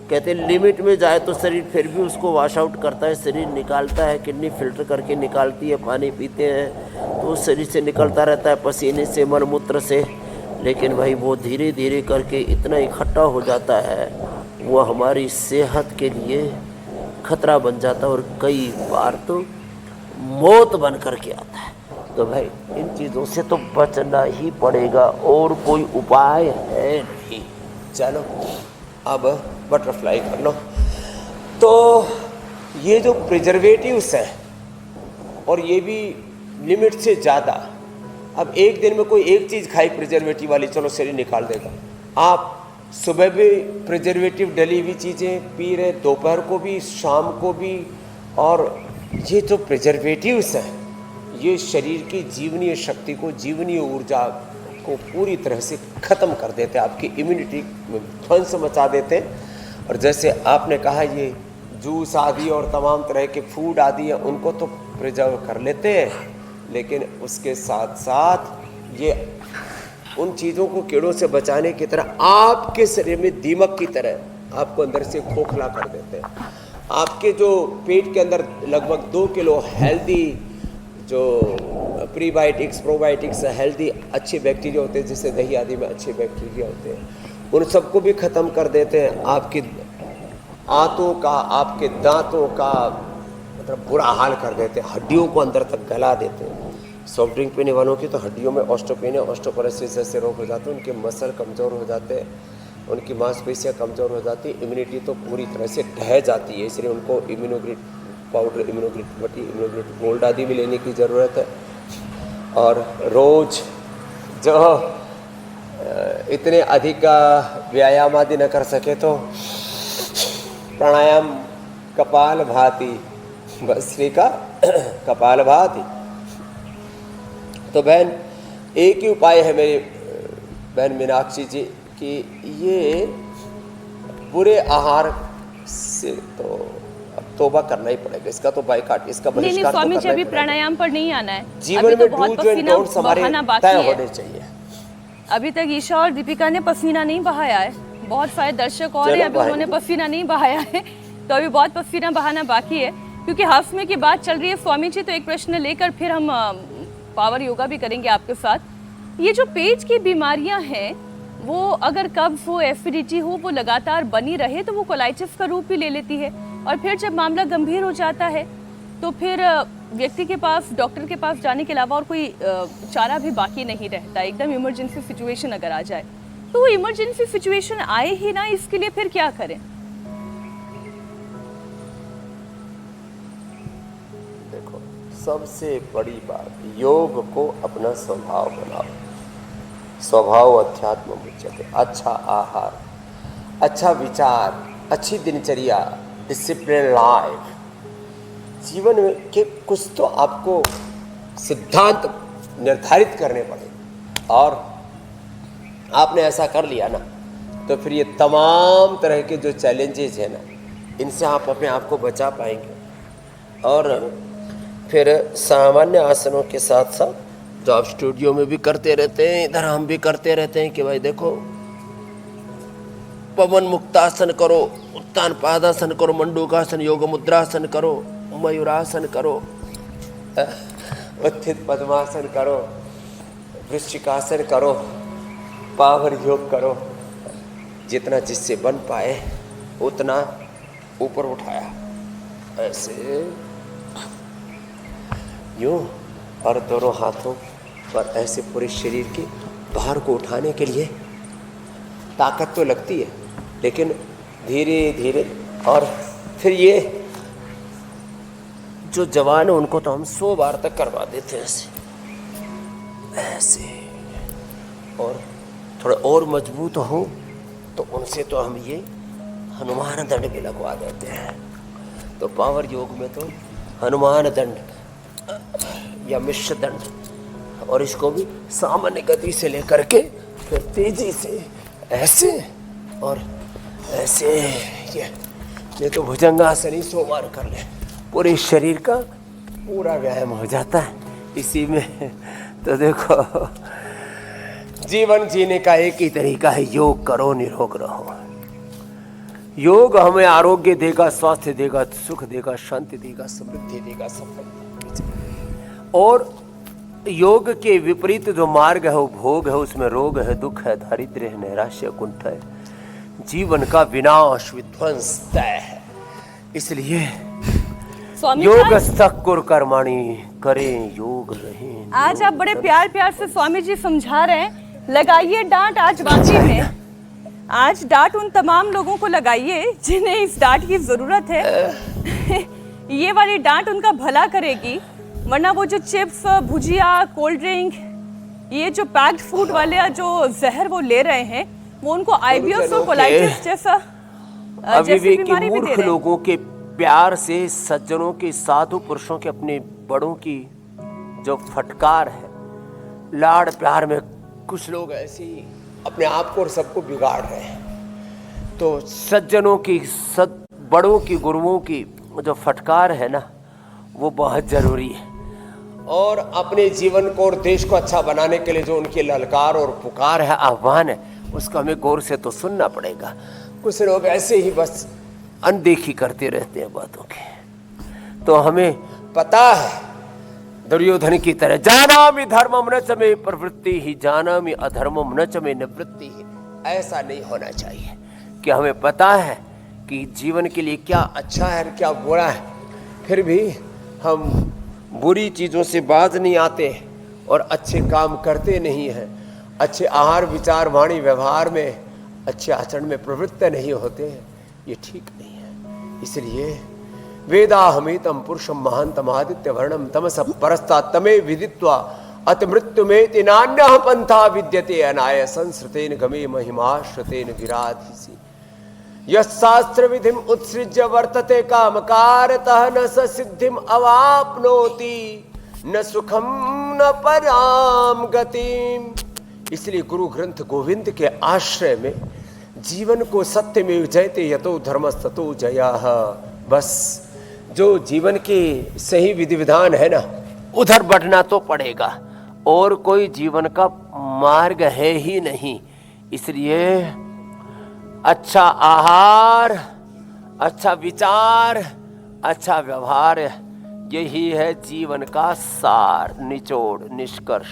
कहते हैं लिमिट में जाए तो शरीर फिर भी उसको वॉश आउट करता है, शरीर निकालता है, किडनी फिल्टर करके निकालती है, पानी पीते हैं तो शरीर से निकलता रहता है, पसीने से, मलमूत्र से। लेकिन भाई वो धीरे धीरे करके इतना इकट्ठा हो जाता है, वो हमारी सेहत के लिए खतरा बन जाता है, और कई बार तो मौत बन करके आता है। तो भाई इन चीज़ों से तो बचना ही पड़ेगा, और कोई उपाय है नहीं। चलो अब बटरफ्लाई कर लो। तो ये जो प्रिजर्वेटिव्स हैं, और ये भी लिमिट से ज़्यादा, अब एक दिन में कोई एक चीज़ खाई प्रिजर्वेटिव वाली, चलो शरीर निकाल देगा। आप सुबह भी प्रिजर्वेटिव डली हुई चीज़ें पी रहे, दोपहर को भी, शाम को भी, और ये जो प्रिजर्वेटिव्स हैं ये शरीर की जीवनीय शक्ति को, जीवनीय ऊर्जा को पूरी तरह से ख़त्म कर देते हैं, आपकी इम्यूनिटी में ध्वंस मचा देते हैं। और जैसे आपने कहा, ये जूस आदि और तमाम तरह के फूड आदि हैं, उनको तो प्रिजर्व कर लेते हैं, लेकिन उसके साथ साथ ये उन चीज़ों को कीड़ों से बचाने की तरह आपके शरीर में दीमक की तरह आपको अंदर से खोखला कर देते हैं। आपके जो पेट के अंदर लगभग 2 किलो हेल्दी जो प्रीबायोटिक्स, प्रोबायोटिक्स, हेल्दी अच्छे बैक्टीरिया होते हैं, जैसे दही आदि में अच्छे बैक्टीरिया होते हैं, उन सबको भी ख़त्म कर देते हैं। आपके आंतों का, आपके दांतों का मतलब बुरा हाल कर देते हैं, हड्डियों को अंदर तक गला देते हैं। सॉफ्ट ड्रिंक पीने वालों की तो हड्डियों में ऑस्टियोपेनिया, ऑस्टियोपोरोसिस जैसे रोग हो जाते हैं, उनके मसल कमज़ोर हो जाते हैं, उनकी मांसपेशियाँ कमज़ोर हो जाती है, इम्यूनिटी तो पूरी तरह से ढह जाती है। इसलिए उनको इम्यूनोग्लिट पाउडर, इम्यूनोग्लिट बटी, इम्यूनोग्लिट गोल्ड आदि भी लेने की ज़रूरत है। और रोज़ जो इतने अधिक व्यायाम आदि न कर सके तो प्राणायाम कपाल भाती, भस्त्री का कपाल भाती। तो बहन, एक ही उपाय है मेरी बहन मीनाक्षी जी कि ये बुरे आहार से तो अब तोबा करना ही पड़ेगा, इसका तो बाइकाट, इसका बहिष्कार तो करना ही पड़ेगा। प्राणायाम पर नहीं आना है जीवन में डूज एंड डोंट्स हमारे तय होने चाहिए। अभी तक ईशा और दीपिका ने पसीना नहीं बहाया है, बहुत सारे दर्शक और हैं, अभी उन्होंने पसीना नहीं बहाया है, तो अभी बहुत पसीना बहाना बाकी है, क्योंकि हाउसमे की बात चल रही है। स्वामी जी, तो एक प्रश्न लेकर फिर हम पावर योगा भी करेंगे आपके साथ। ये जो पेट की बीमारियां हैं, वो अगर कब्ज हो, एसिडिटी हो, वो लगातार बनी रहे तो वो कोलाइटिस का रूप भी ले लेती है, और फिर जब मामला गंभीर हो जाता है तो फिर व्यक्ति के पास, डॉक्टर के पास जाने के अलावा और कोई चारा भी बाकी नहीं रहता। एकदम इमरजेंसी सिचुएशन अगर आ जाए, तो वो इमरजेंसी सिचुएशन आए ही ना, इसके लिए फिर क्या करें? देखो, सबसे बड़ी बात, योग को अपना स्वभाव बनाओ। स्वभाव अध्यात्म मुच्यते। अच्छा आहार, अच्छा विचार, अच्छी दिनचर्या, डिसिप्लिन लाइफ, जीवन में के कुछ तो आपको सिद्धांत निर्धारित करने पड़ेंगे, और आपने ऐसा कर लिया ना, तो फिर ये तमाम तरह के जो चैलेंजेस हैं ना, इनसे आप अपने आप को बचा पाएंगे। और फिर सामान्य आसनों के साथ साथ जो आप स्टूडियो में भी करते रहते हैं, इधर हम भी करते रहते हैं कि भाई देखो, पवन मुक्तासन करो, उत्तान पादासन करो, मंडूकासन, योग मुद्रासन करो, मयूरासन करो, उत्थित पद्मासन करो, वृश्चिकासन करो, पावर योग करो, जितना जिससे बन पाए उतना ऊपर उठाया, ऐसे यूं, और दोनों हाथों पर ऐसे पूरे शरीर के भार को उठाने के लिए ताकत तो लगती है, लेकिन धीरे धीरे। और फिर ये जो जवान है उनको तो हम 100 बार तक करवा देते हैं ऐसे ऐसे, और थोड़ा और मजबूत हो तो उनसे तो हम ये हनुमान दंड भी लगवा देते हैं। तो पावर योग में तो हनुमान दंड या मिश्र दंड, और इसको भी सामान्य गति से लेकर के फिर तेजी से ऐसे और ऐसे, ये तो भुजंगासन ही 100 बार कर ले, पूरे शरीर का पूरा व्यायाम हो जाता है इसी में। तो देखो, जीवन जीने का एक ही तरीका है, योग करो, निरोग रहो। योग हमें आरोग्य देगा, स्वास्थ्य देगा, सुख देगा, शांति देगा, समृद्धि देगा, सफलता। और योग के विपरीत जो मार्ग है वो भोग है, उसमें रोग है, दुख है, दारिद्र्य है, नैराश्य, कुंठ है, जीवन का विनाश, विध्वंस तय है। इसलिए योग स्थकुर कर्माणि, करें योग रहें। आज आप बड़े प्यार प्यार से स्वामी जी समझा रहे हैं, लगाइए डांट आज वाकई में। आज डांट उन तमाम लोगों को लगाइए जिन्हें इस डांट की जरूरत है। ये वाली डांट उनका भला करेगी, वरना वो जो चिप्स, भुजिया, कोल्ड ड्रिंक, ये जो पैक्ड फूड वाले जो जहर वो ले रहे हैं, वो उनको आईबीएस और कोलाइटिस जैसा अविवेकी मूर्ख लोगों के प्यार से, सज्जनों के, साधु पुरुषों के, अपने बड़ों की जो फटकार है, लाड़ प्यार में कुछ लोग ऐसे ही अपने आप को और सबको बिगाड़ रहे हैं। तो सज्जनों की, बड़ों की, गुरुओं की जो फटकार है ना, वो बहुत जरूरी है। और अपने जीवन को और देश को अच्छा बनाने के लिए जो उनकी ललकार और पुकार है, आह्वान है, उसको हमें गौर से तो सुनना पड़ेगा। कुछ लोग ऐसे ही बस अनदेखी करते रहते हैं बातों की। तो हमें पता है, दुर्योधन की तरह, जानामि धर्मम न च मे प्रवृत्ति ही, जानामि अधर्मम न च मे निवृत्ति ही। ऐसा नहीं होना चाहिए कि हमें पता है कि जीवन के लिए क्या अच्छा है और क्या बुरा है, फिर भी हम बुरी चीज़ों से बाज नहीं आते और अच्छे काम करते नहीं हैं, अच्छे आहार, विचार, वाणी, व्यवहार में, अच्छे आचरण में प्रवृत्त नहीं होते हैं, ये ठीक नहीं है। इसलिए वेदाहमेतम पुरुषम महांतम आदित्य वर्णम तमस परस्ता तमे विदित्वा अत मृत्यु में नान्यः पंथा विद्यते अनाय संस्कृतेन गमे महिमा श्रुतेन विराधिसी यशास्त्र विधिम उत्सृज्य वर्तते कामकारतः न स सिद्धिम अवाप्नोति न सुखम न पराम गतिम। इसलिए गुरु ग्रंथ गोविंद के आश्रय में जीवन को सत्य में जयते यतो धर्मस्ततो जयाः। बस जो जीवन के सही विधि विधान है ना, उधर बढ़ना तो पड़ेगा, और कोई जीवन का मार्ग है ही नहीं। इसलिए अच्छा आहार, अच्छा विचार, अच्छा व्यवहार, यही है जीवन का सार, निचोड़, निष्कर्ष।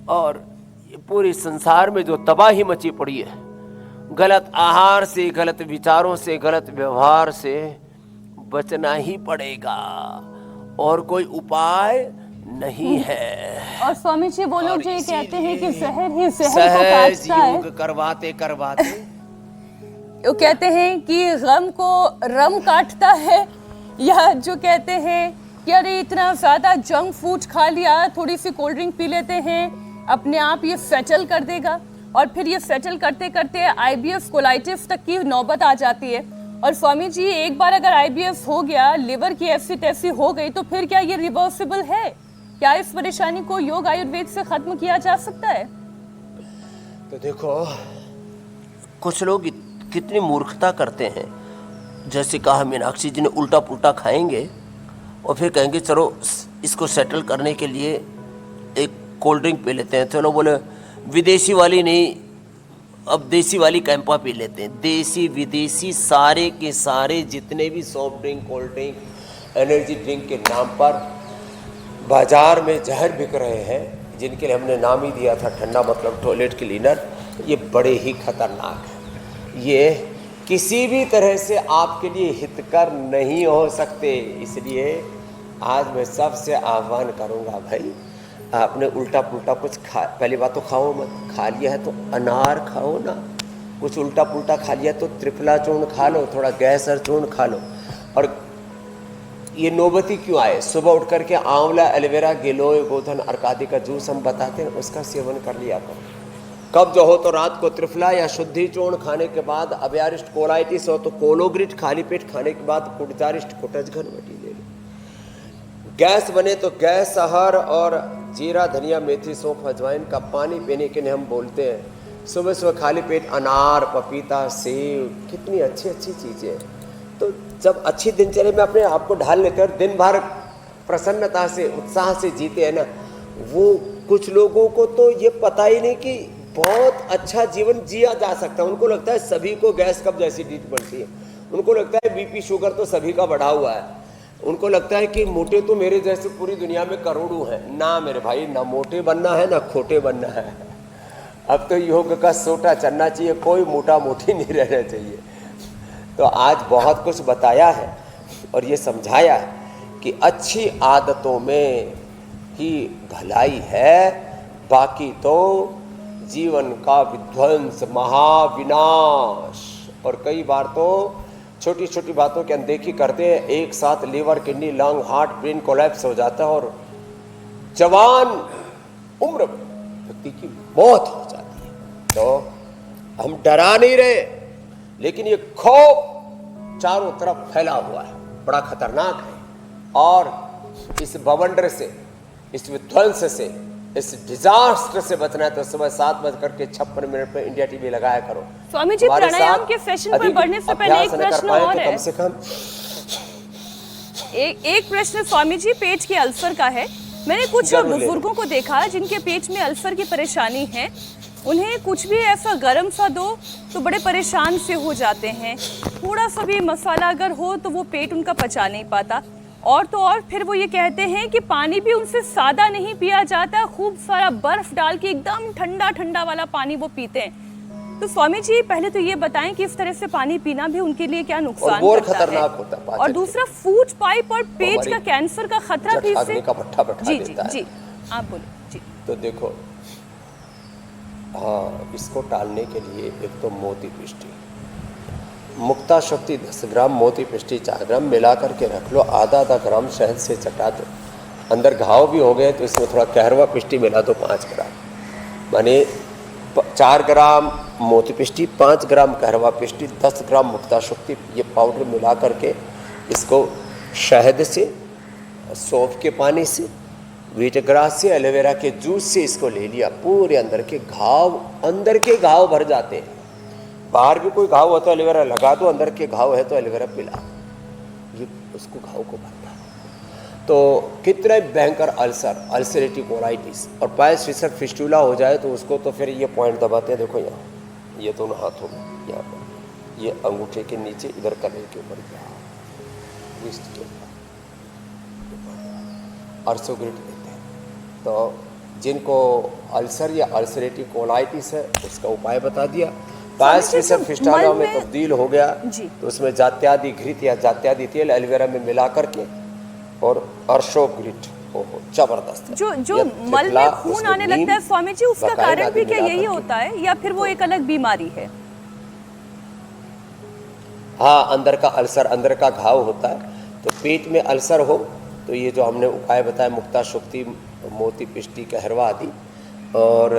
और पूरे संसार में जो तबाही मची पड़ी है, गलत आहार से, गलत विचारों से, गलत व्यवहार से बचना ही पड़ेगा, और कोई उपाय नहीं है। और स्वामी जी वो लोग जो ये कहते हैं कि जहर ही जहर को सहज काटता है, योग करवाते करवाते वो कहते हैं कि गम को रम काटता है, या जो कहते हैं कि अरे इतना ज्यादा जंक फूड खा लिया, थोड़ी सी कोल्ड ड्रिंक पी लेते हैं, अपने आप ये सेटल कर देगा, और फिर ये सेटल करते करते आईबीएस कोलाइटिस तक की नौबत आ जाती है। और स्वामी जी एक बार अगर आईबीएस हो गया, लिवर की ऐसी तैसी हो गई, तो फिर क्या ये रिवर्सिबल है? क्या इस परेशानी को योग आयुर्वेद से खत्म किया जा सकता है? तो देखो, कुछ लोग कितनी मूर्खता करते हैं। जैसे कहा मीनाक्षी जी ने, उल्टा पुल्टा खाएंगे और फिर कहेंगे चलो इसको सेटल करने के लिए एक कोल्ड ड्रिंक पी लेते हैं। चलो बोले विदेशी वाली नहीं, अब देसी वाली कैंपा पी लेते हैं। देसी विदेशी सारे के सारे जितने भी soft drink, cold drink, energy drink के नाम पर बाजार में जहर बिक रहे हैं, जिनके लिए हमने नाम ही दिया था ठंडा मतलब टॉयलेट क्लीनर, ये बड़े ही खतरनाक है। ये किसी भी तरह से आपके लिए हितकर नहीं हो सकते। इसलिए आज मैं सबसे आह्वान करूंगा, भाई आपने उल्टा पुल्टा कुछ खा, पहली बात तो खाओ मत, खा लिया है तो अनार खाओ ना, कुछ उल्टा पुल्टा खा लिया तो त्रिफला चूर्ण खा लो, थोड़ा गैसर चूर्ण खा लो। और ये नौबती क्यों आए? सुबह उठ करके आंवला, एलोवेरा, गिलोय, गोधन, अर्कादी का जूस हम बताते हैं, उसका सेवन कर लिया करो। कब्ज हो तो रात को त्रिफला या शुद्धि चूर्ण खाने के बाद, अभ्यारिष्ट कोलाइटिस हो तो कोलोग्रिट खाली पेट खाने के बाद, कुटजारिष्ट कुटज घनवटी ले लो। गैस बने तो गैस सहर और जीरा, धनिया, मेथी, सौंफ, अजवाइन का पानी पीने के लिए हम बोलते हैं। सुबह सुबह खाली पेट अनार, पपीता, सेब, कितनी अच्छी अच्छी चीज़ें। तो जब अच्छी दिनचर्या में अपने आप को ढाल लेकर दिन भर प्रसन्नता से, उत्साह से जीते हैं ना, वो कुछ लोगों को तो ये पता ही नहीं कि बहुत अच्छा जीवन जिया जा सकता है। उनको लगता है सभी को गैस कब्ज एसिडिटी बनती है, उनको लगता है बीपी शुगर तो सभी का बढ़ा हुआ है, उनको लगता है कि मोटे तो मेरे जैसे पूरी दुनिया में करोड़ों हैं। ना मेरे भाई, ना मोटे बनना है ना खोटे बनना है। अब तो योग का सोटा चलना चाहिए, कोई मोटा मोटी नहीं रहना चाहिए। तो आज बहुत कुछ बताया है और ये समझाया है कि अच्छी आदतों में ही भलाई है, बाकी तो जीवन का विध्वंस, महाविनाश। और कई बार तो छोटी छोटी बातों की अनदेखी करते हैं, एक साथ liver, kidney, lung, heart, brain collapse हो जाता है और जवान उम्र में व्यक्ति की मौत हो जाती है। तो हम डरा नहीं रहे, लेकिन ये खौफ चारों तरफ फैला हुआ है, बड़ा खतरनाक है। और इस बवंडर से, इस विध्वंस से, इस डिजास्टर से बचना है तो सुबह 7:56 पे इंडिया टीवी लगाया करो। स्वामी जी, प्राणायाम के सेशन पर बढ़ने से पहले एक प्रश्न और है। कम से कम एक प्रश्न स्वामी जी पेट के अल्सर का है। मैंने कुछ बुजुर्गों को देखा जिनके पेट में अल्सर की परेशानी है, उन्हें कुछ भी ऐसा गर्म सा दो तो बड़े परेशान से हो जाते हैं। थोड़ा सा भी मसाला अगर हो तो वो पेट उनका पचा नहीं पाता। और तो और फिर वो ये कहते हैं कि पानी भी उनसे सादा नहीं पिया जाता, खूब सारा बर्फ डाल के एकदम ठंडा ठंडा वाला पानी वो पीते हैं। तो स्वामी जी पहले तो ये बताएं कि इस तरह से पानी पीना भी उनके लिए क्या नुकसान करता खतरनाक होता है। और दूसरा, फूड पाइप और पेट का कैंसर का खतरा भी इससे। जी जी जी आप बोले जी। तो देखो, हाँ, इसको टालने के लिए एक तो मोती पिष्टी, मुक्ता शक्ति 10 ग्राम, मोती पिष्टी 4 ग्राम मिला करके रख लो, आधा ग्राम शहद से चटा दो। अंदर घाव भी हो गए तो इसमें थोड़ा कहरवा पिष्टी मिला दो 5 ग्राम, माने 4 ग्राम मोती पिष्टी, 5 ग्राम कहरवा पिष्टी, 10 ग्राम मुक्ता शक्ति, ये पाउडर मिला करके इसको शहद से, सौंफ के पानी से, वीटग्रास से, एलोवेरा के जूस से इसको ले लिया। पूरे अंदर के घाव भर जाते हैं। बाहर भी कोई घाव हो तो एलोवेरा लगा दो, अंदर के घाव है तो एलोवेरा पिला, ये उसको घाव को भरता है। तो कितना भयंकर अल्सर, अल्सरेटिव कोलाइटिस और पायस फिस्टुला हो जाए तो उसको तो फिर ये पॉइंट दबाते हैं, देखो यहाँ, ये दोनों हाथों में यहाँ पर ये अंगूठे के नीचे इधर कले के ऊपर यहाँ रिस्ट के ऊपर अर्सोग्रिड देते हैं। तो जिनको अल्सर या अल्सरेटिव कोलाइटिस है उसका उपाय बता दिया। पास में सब फिस्टाला में तब्दील हो गया तो उसमें जात्यादि घृत या जात्यादि तेल एलोवेरा में मिला करके और अर्शोग्रिड, ओहो जबरदस्त है। जो मल में खून आने लगता है स्वामी जी, उसका कारण भी क्या यही होता है या फिर वो एक अलग बीमारी है? हाँ, अंदर का अल्सर, अंदर का घाव होता है। तो पेट में अल्सर हो तो ये जो हमने उपाय बताया, मुक्ता शुक्ति, मोती पिष्टी, कहरवा आदि, और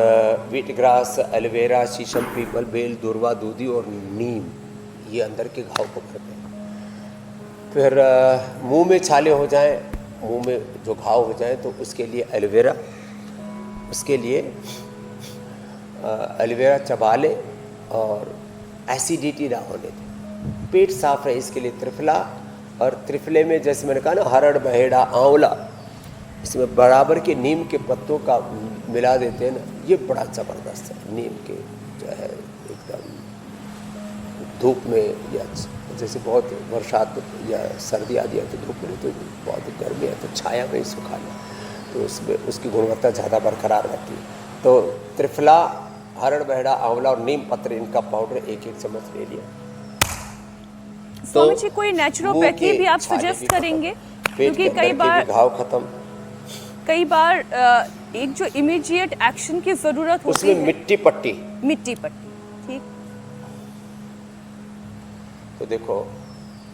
वीट ग्रास, एलोवेरा, शीशम, पीपल, बेल, दूर्वा, दूधी और नीम, ये अंदर के घाव को भरते हैं। फिर मुंह में छाले हो जाएं, मुंह में जो घाव हो जाए तो उसके लिए एलोवेरा, उसके लिए एलोवेरा चबा ले और एसिडिटी ना होने दे, पेट साफ रहे इसके लिए त्रिफला। और त्रिफले में जैसे मैंने कहा ना, हरड़, बहेड़ा, आंवला, इसमें बराबर के नीम के पत्तों का मिला देते हैं ना, ये बड़ा ज़बरदस्त है। नीम के जो है एकदम धूप में या जैसे बहुत बरसात या सर्दी आदि है तो धूप में, तो बहुत गर्मी है तो छाया में ही सुखा लें तो उसमें उसकी गुणवत्ता ज़्यादा बरकरार रहती है। तो त्रिफला, हरड़, बहेड़ा, आंवला और नीम पत्र, इनका पाउडर 1-1 चम्मच ले लिया। स्वामी जी कोई नेचुरोपैथी भी आप सजेस्ट करेंगे? क्योंकि कई बार घाव खत्म, कई बार एक जो इमीडिएट एक्शन की जरूरत होती है, उसमें मिट्टी पट्टी, ठीक। तो देखो,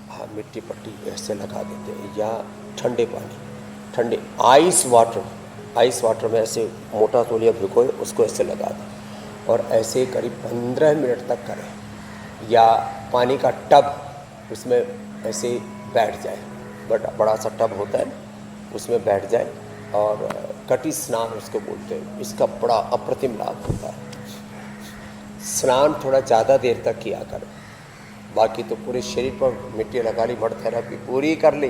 हाँ मिट्टी पट्टी ऐसे लगा देते हैं, या ठंडे पानी, ठंडे आइस वाटर में ऐसे मोटा तौलिया भिगोए, उसको ऐसे लगा दें और ऐसे करीब 15 मिनट तक करें। या पानी का टब, उसमें ऐसे बैठ जाए, बड़ा सा टब होता है, उसमें बैठ जाए और कटी स्नान उसको बोलते हैं। इसका बड़ा अप्रतिम लाभ होता है। स्नान थोड़ा ज़्यादा देर तक किया करें, बाकी तो पूरे शरीर पर मिट्टी लगा ली, मड थेरेपी पूरी कर ली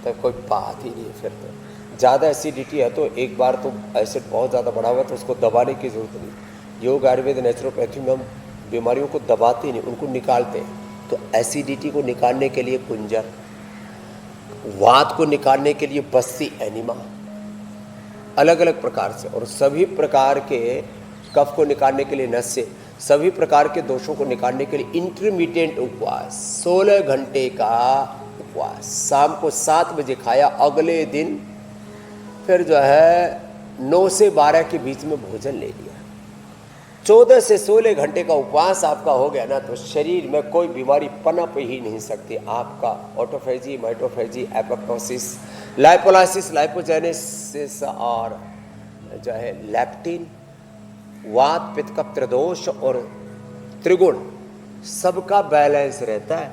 तो कोई बात ही नहीं है। फिर तो ज़्यादा एसिडिटी है तो एक बार तो एसिड बहुत ज़्यादा बढ़ा हुआ है तो उसको दबाने की ज़रूरत नहीं। योग, आयुर्वेद, नेचुरोपैथी में हम बीमारियों को दबाते नहीं, उनको निकालते हैं। तो एसिडिटी को निकालने के लिए कुंजर, वात को निकालने के लिए बस्सी, एनिमा, अलग अलग प्रकार से, और सभी प्रकार के कफ को निकालने के लिए नस्य, सभी प्रकार के दोषों को निकालने के लिए इंटरमीडिएट उपवास, 16 घंटे का उपवास, शाम को 7 बजे खाया, अगले दिन फिर जो है 9 से 12 के बीच में भोजन ले लिया। 14 से 16 घंटे का उपवास आपका हो गया ना, तो शरीर में कोई बीमारी पनप ही नहीं सकती। आपका ऑटोफेजी, माइटोफेजी, एपोप्टोसिस, लाइपोलाइसिस, लाइपोजेनेसिस और जो है लैप्टिन, वात, पित्त, कफ, त्रिदोष और त्रिगुण, सबका बैलेंस रहता है।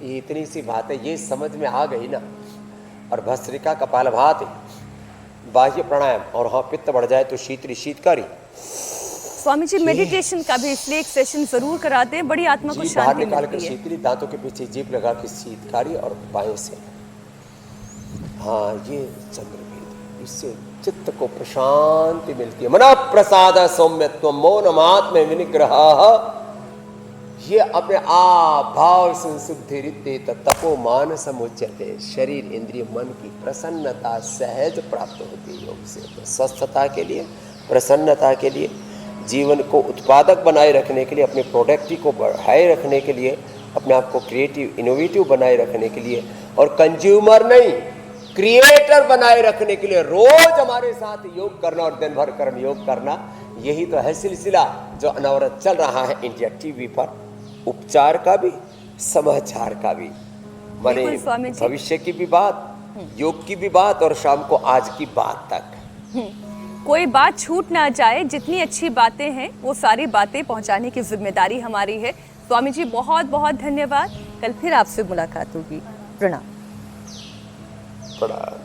ये इतनी सी बात है, ये समझ में आ गई ना। और भस्त्रिका, कपालभाति, बाह्य प्राणायाम, और हाँ पित्त बढ़ जाए तो शीतली, शीतकारी। स्वामी जी मेडिटेशन का भी इसलिए एक सेशन जरूर कराते हैं, बड़ी आत्मा को बाहर शांति निकाल कर मिलती है। शीतली, दांतों के पीछे जीभ लगा के शीतकारी और बाएं से, हाँ ये चंद्रभेद, इससे चित्त को प्रशांति मिलती है। मना प्रसाद सौम्यत्व मौनमात्म विनिग्रह, ये अपने आप भाव संशुद्धि रिते तपो मान समुच्यते। शरीर, इंद्रिय, मन की प्रसन्नता सहज प्राप्त होती है योग से। तो स्वस्थता के लिए, प्रसन्नता के लिए, जीवन को उत्पादक बनाए रखने के लिए, अपने प्रोडक्टिविटी को बढ़ाए रखने के लिए, अपने आप को क्रिएटिव, इनोवेटिव बनाए रखने के लिए, और कंज्यूमर नहीं क्रिएटर बनाए रखने के लिए रोज हमारे साथ योग करना और दिन भर कर्म योग करना, यही तो है सिलसिला जो अनवरत चल रहा है इंडिया टीवी पर। उपचार का भी, समाचार का भी, माने भविष्य की भी बात, योग की भी बात, और शाम को आज की बात तक कोई बात छूट ना जाए। जितनी अच्छी बातें हैं वो सारी बातें पहुंचाने की जिम्मेदारी हमारी है। स्वामी जी बहुत बहुत धन्यवाद। कल फिर आपसे मुलाकात होगी। प्रणाम। प्रणाम।